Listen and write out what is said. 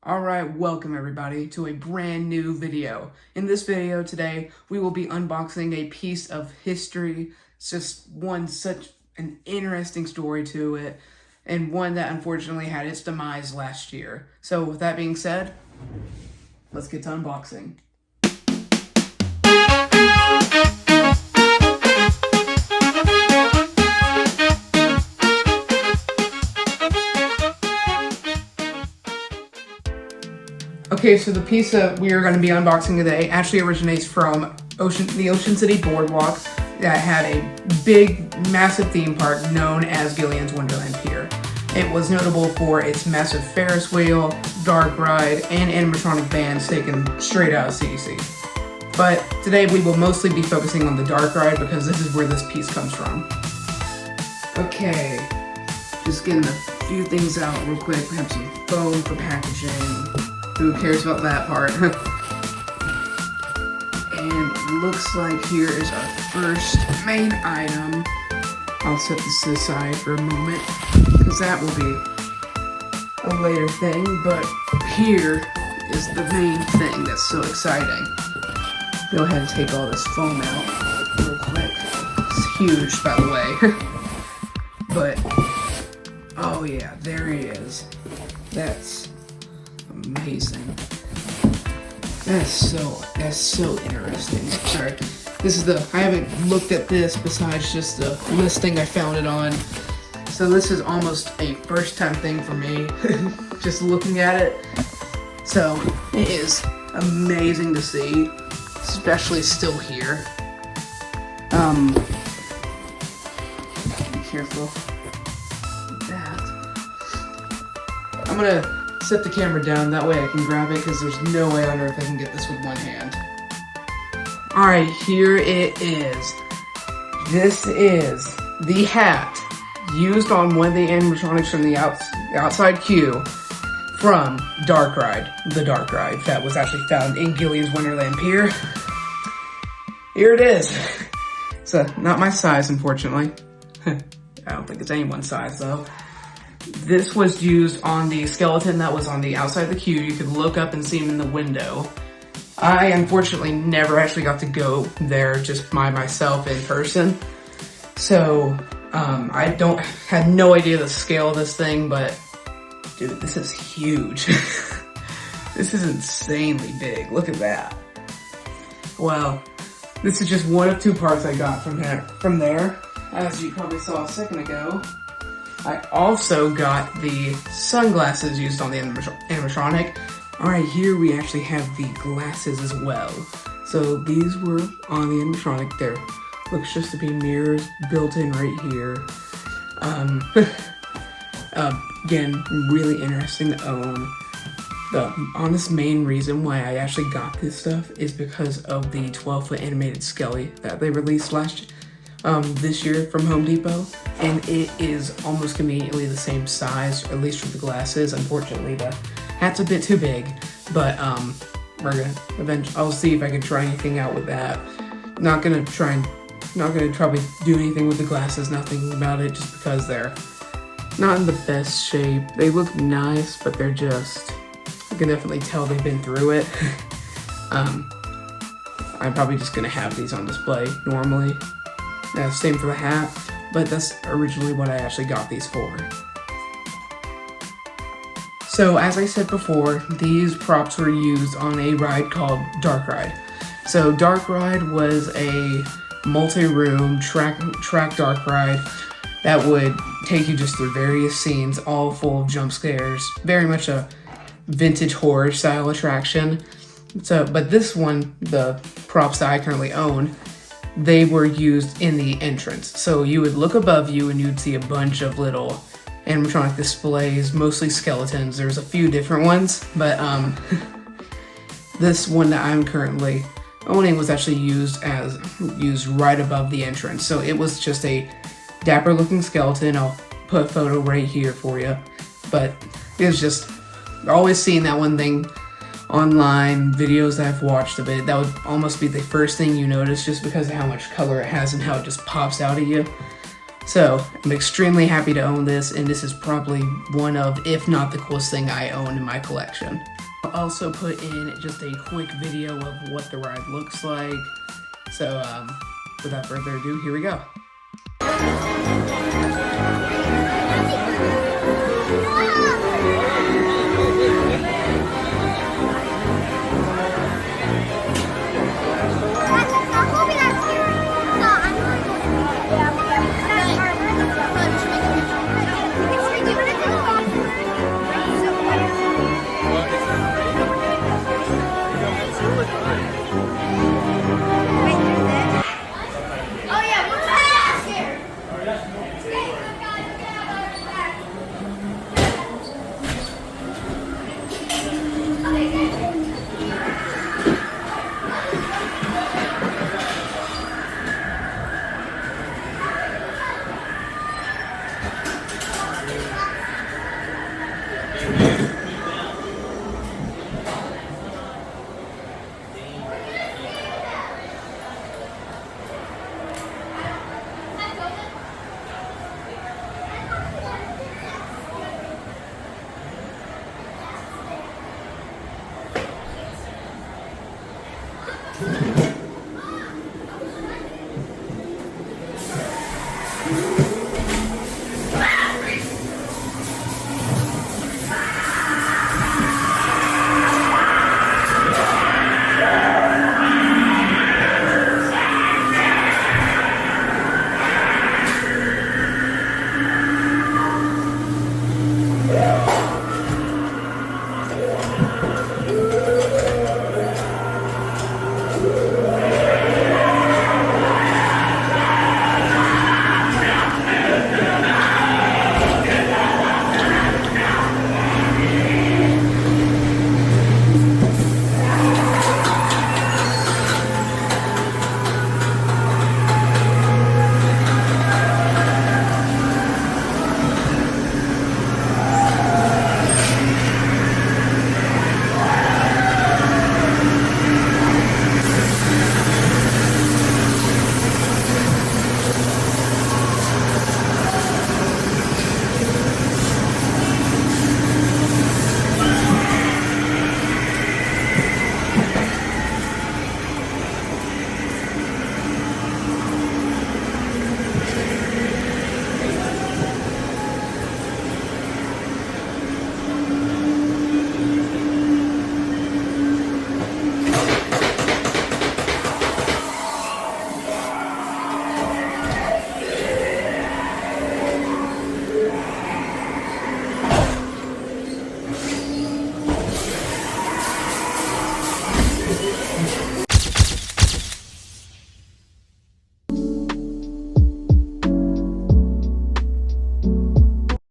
Alright, welcome everybody to a brand new video. In this video today, we will be unboxing a piece of history. It's just such an interesting story to it, and one that unfortunately had its demise last year. So with that being said, let's get to unboxing. Okay, so the piece that we are going to be unboxing today actually originates from the Ocean City Boardwalk that had a big, massive theme park known as Gillian's Wonderland Pier. It was notable for its massive Ferris wheel, dark ride, and animatronic bands taken straight out of CDC. But today we will mostly be focusing on the dark ride because this is where this piece comes from. Okay, just getting a few things out real quick. We have some foam for packaging. Who cares about that part? And looks like here is our first main item. I'll set this to the side for a moment, because that will be a later thing, but here is the main thing that's so exciting. Go ahead and take all this foam out real quick. It's huge, by the way. But, oh yeah, there he is. That's amazing. That's so interesting. Sorry. I haven't looked at this besides just the listing I found it on. So this is almost a first time thing for me, just looking at it. So it is amazing to see, especially still here. Be careful with that. I'm gonna set the camera down, that way I can grab it, because there's no way on earth I can get this with one hand. Alright, here it is. This is the hat used on one of the animatronics from the outside queue from Dark Ride, the Dark Ride, that was actually found in Gillian's Wonderland Pier. Here it is. It's not my size, unfortunately. I don't think it's anyone's size, though. This was used on the skeleton that was on the outside of the queue. You could look up and see him in the window. I unfortunately never actually got to go there just by myself in person. So, I had no idea the scale of this thing, but dude, this is huge. This is insanely big. Look at that. Well, this is just one of two parts I got from there. As you probably saw a second ago. I also got the sunglasses used on the animatronic. Alright, here we actually have the glasses as well. So these were on the animatronic. There looks just to be mirrors built in right here. Again, really interesting to own. The honest main reason why I actually got this stuff is because of the 12-foot animated Skelly that they released this year from Home Depot, and it is almost conveniently the same size, at least for the glasses. Unfortunately, the hat's a bit too big, but I'll see if I can try anything out with that. Not gonna probably do anything with the glasses, nothing about it, just because they're not in the best shape. They look nice, but they're just, you can definitely tell they've been through it. I'm probably just gonna have these on display normally. Same for the hat, but that's originally what I actually got these for. So as I said before, these props were used on a ride called Dark Ride. So Dark Ride was a multi-room track dark ride that would take you just through various scenes, all full of jump scares. Very much a vintage horror style attraction. But this one, the props that I currently own, they were used in the entrance. So you would look above you and you'd see a bunch of little animatronic displays, mostly skeletons. There's a few different ones, but this one that I'm currently owning was actually used right above the entrance. So it was just a dapper looking skeleton. I'll put a photo right here for you. But it was just always seeing that one thing online, videos that I've watched of it, that would almost be the first thing you notice just because of how much color it has and how it just pops out at you. So I'm extremely happy to own this, and this is probably one of, if not the coolest thing I own in my collection. I'll also put in just a quick video of what the ride looks like. So without further ado, here we go.